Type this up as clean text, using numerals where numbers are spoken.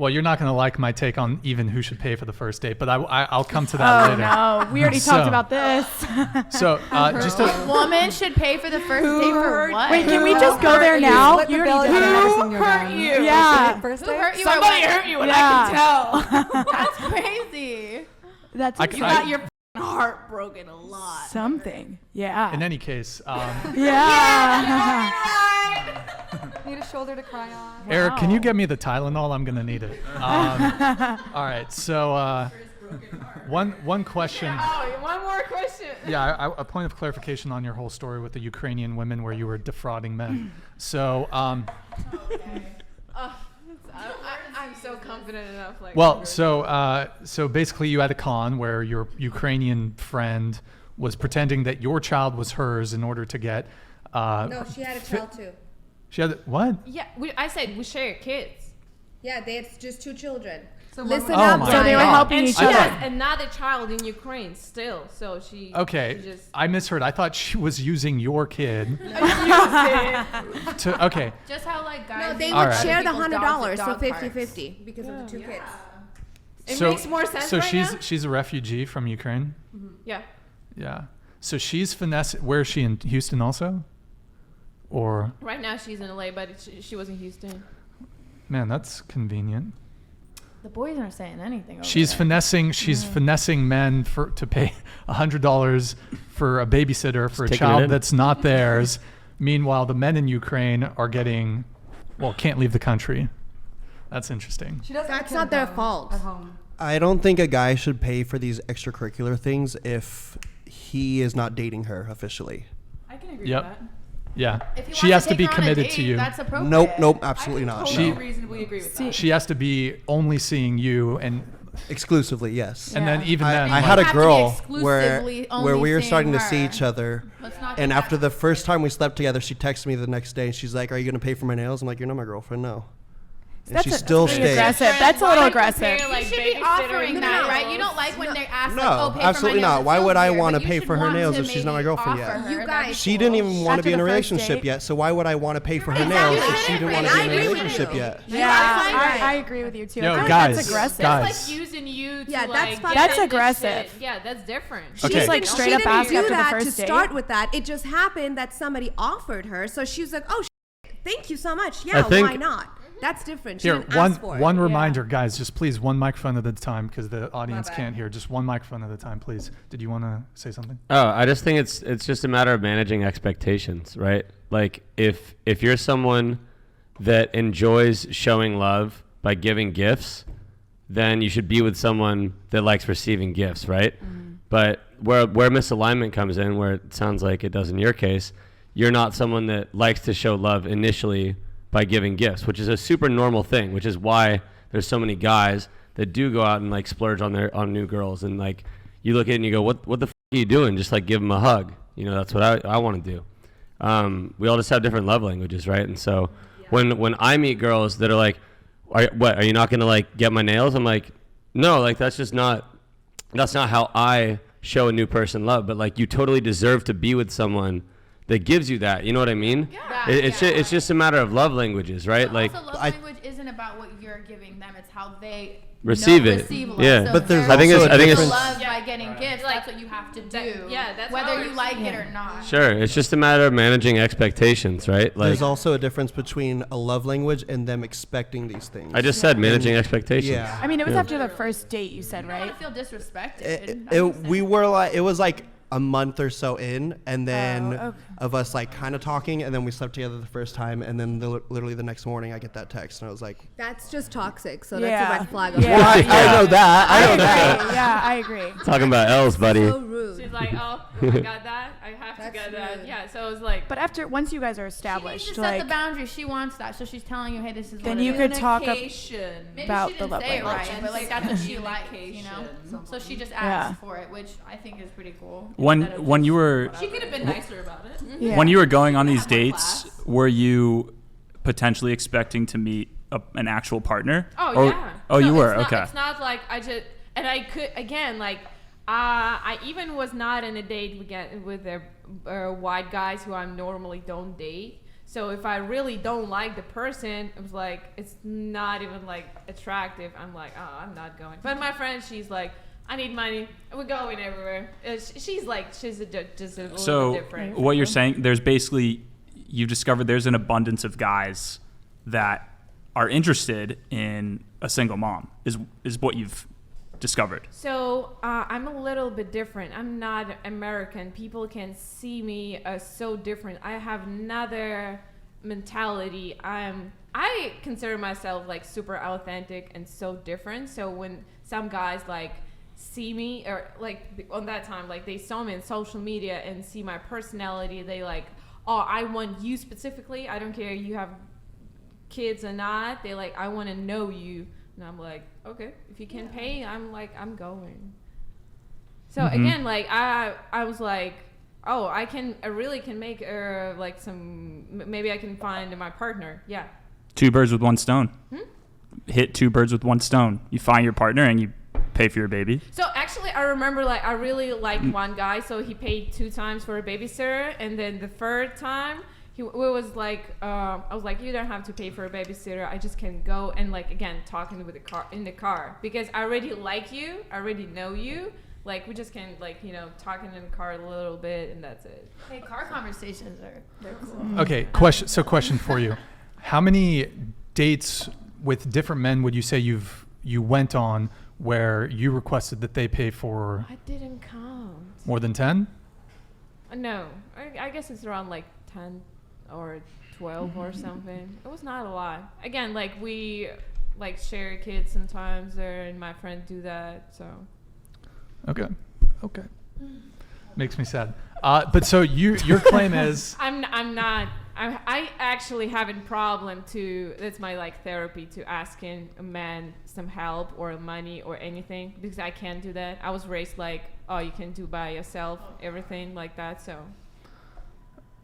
Well, you're not going to like my take on even who should pay for the first date, but I'll come to that later. Oh, no. We already talked about this. So just a woman should pay for the first date for what? Wait, can we just go there now? You already did it. Who hurt you? Yeah. Who hurt you? Somebody hurt you, and I can tell. That's crazy. That's You got your heart broken a lot. something. Yeah. in any case, Yeah. Need a shoulder to cry on. Eric, can you get me the Tylenol? I'm going to need it. All right. So one question. Oh, one more question. Yeah, a point of clarification on your whole story with the Ukrainian women where you were defrauding men. So, I'm so confident enough. Like. well, so basically you had a con where your Ukrainian friend was pretending that your child was hers in order to get. No, she had a child too. She had what? Yeah, I said we share kids. Yeah, they had just 2 children. So Listen Oh up, my So they were God. helping And each she other. has another child in Ukraine still, so she. Okay, She just I misheard. I thought she was using your kid to. Okay, Just how like guys. No, they All would right. share the People's $100, so dog parks. 50-50 because of the 2 kids. It so makes more sense so right she's now? she's a refugee from Ukraine. Yeah. Yeah. So she's finessing. Where is she, in Houston also? Or Right now she's in LA, but she was in Houston. man, that's convenient. The boys aren't saying anything. Over She's there. finessing. She's finessing men to pay $100 for a babysitter for a taking it child in. that's not theirs. Meanwhile, the men in Ukraine are getting, can't leave the country. That's interesting. She doesn't That's have not their kids, fault. At home. I don't think a guy should pay for these extracurricular things if he is not dating her officially. I can agree Yep. with that. Yeah, If he she wants has to take be her on a committed date, to you. That's appropriate. Nope, absolutely not. Totally No. reasonably agree with that. She has to be only seeing you, and Exclusively, yes. and then even then, I like- had a have to be girl exclusively only where we were seeing starting to her. see each other, Let's not do and that. after the first time we slept together, she texted me the next day and she's like, "Are you gonna pay for my nails?" I'm like, "You're not my girlfriend, no." And she still pretty stayed. aggressive. That's a little aggressive. Like You should be offering that, right? You don't like when they ask, No, like, oh, pay absolutely for my nails. not. Why It's would I weird, wanna but you pay should for her want nails to if she's not my maybe girlfriend offer yet? her. You That'd guys- be She cool. didn't even want to After be in a the first relationship date? yet, so why would I want to pay for her Exactly. nails if she didn't want to And be I in a agree with relationship you. yet? Yeah, I agree with you too. Yo, I feel like guys, that's aggressive. guys. That's like using you to Yeah, like that's get That's into aggressive. shit. Yeah, that's different. Okay. Just like She straight up didn't ask do after the that first to date. start with that. It just happened that somebody offered her, so she was like, "Oh, thank you so much. Yeah, think- why not?" That's different. She Here, didn't ask for it. one reminder, guys. Just please, one microphone at a time, because the audience bad. can't hear. Just one microphone at a time, please. Did you want to say something? Oh, I just think it's just a matter of managing expectations, right? Like if you're someone that enjoys showing love by giving gifts, then you should be with someone that likes receiving gifts, right? But where misalignment comes in, where it sounds like it does in your case, you're not someone that likes to show love initially by giving gifts, which is a super normal thing, which is why there's so many guys that do go out and like splurge on new girls, and like you look at it and you go, what the f*** are you doing? Just like give them a hug. You know, that's what I want to do. We all just have different love languages, right? And so when I meet girls that are like, are you not gonna like get my nails? I'm like, no, like that's not how I show a new person love. But like you totally deserve to be with someone that gives you that. You know what I mean? Yeah. It's just a matter of love languages, right? But Like also, love language isn't about what you're giving them; it's how they Receive it. Receive love. Yeah. So But there's I think also it's- a I think it's- difference. love by getting gifts. Like, That's what you have to do. that's how whether it you like is. it or not. sure, it's just a matter of managing expectations, right? Like There's also a difference between a love language and them expecting these things. I just said, managing expectations. Yeah. I mean, it was Yeah. after the first date, you said, You don't right? want to feel disrespected. It was like a month or so in, and then okay. of us like kind of talking, and then we slept together the first time, and then literally the next morning I get that text, and I was like, That's just toxic, so Yeah. that's a red flag. Yeah. I know that. I know agree. that. Yeah, I agree. Talking about L's, buddy. So rude. She's like, oh, I got that. I have to That's get that. rude. Yeah. So it was like, But once you guys are She needs established, to set like, the boundary. She wants that, so she's telling you, "Hey, this is Then what you it could is." talk up communication. Maybe about she the didn't love say it language. right, but like that's what she likes, you know. So she just asked Yeah. for it, which I think is pretty cool. When Instead of when just you were She could have been nicer about it. yeah. when you were going on these Have more dates, class. were you potentially expecting to meet an actual partner? Oh Or- yeah. Oh, No, you were. it's not- Okay. It's not like I just and I could again like I even was not in a date with white guys who I normally don't date. So if I really don't like the person, it was like, it's not even like attractive. I'm like, oh, I'm not going. But my friend, she's like, I need money. We're going everywhere. She's just a little So bit different. what you're saying, there's basically, you've discovered there's an abundance of guys that are interested in a single mom, is what you've discovered. So I'm a little bit different. I'm not American. People can see me as so different. I have another mentality. I consider myself like super authentic and so different. So when some guys like see me, or like on that time, like they saw me on social media and see my personality, they like, oh, I want you specifically. I don't care you have kids or not. They like, I want to know you. And I'm like, okay, if you can pay, I'm like, I'm going. So again, like I was like, oh, I really can make like maybe I can find my partner. Yeah. 2 birds with one stone. Hit 2 birds with one stone. You find your partner and you pay for your baby. So actually, I remember like I really liked one guy, so he paid 2 times for a babysitter, and then the third time we was like, I was like, you don't have to pay for a babysitter. I just can go and like again talking with in the car because I already like you, I already know you. Like we just can like talking in the car a little bit and that's it. Hey, car conversations they're cool. Okay, question for you. How many dates with different men would you say you went on where you requested that they pay for I didn't count. more than 10? No, I guess it's around like 10 or 12 or something. It was not a lot. Again, like we like share kids sometimes there, and my friends do that. So. Okay. Makes me sad. But so your claim is I'm not. I actually have a problem to. That's my like therapy to asking a man some help or money or anything because I can't do that. I was raised like, oh, you can do by yourself everything like that. So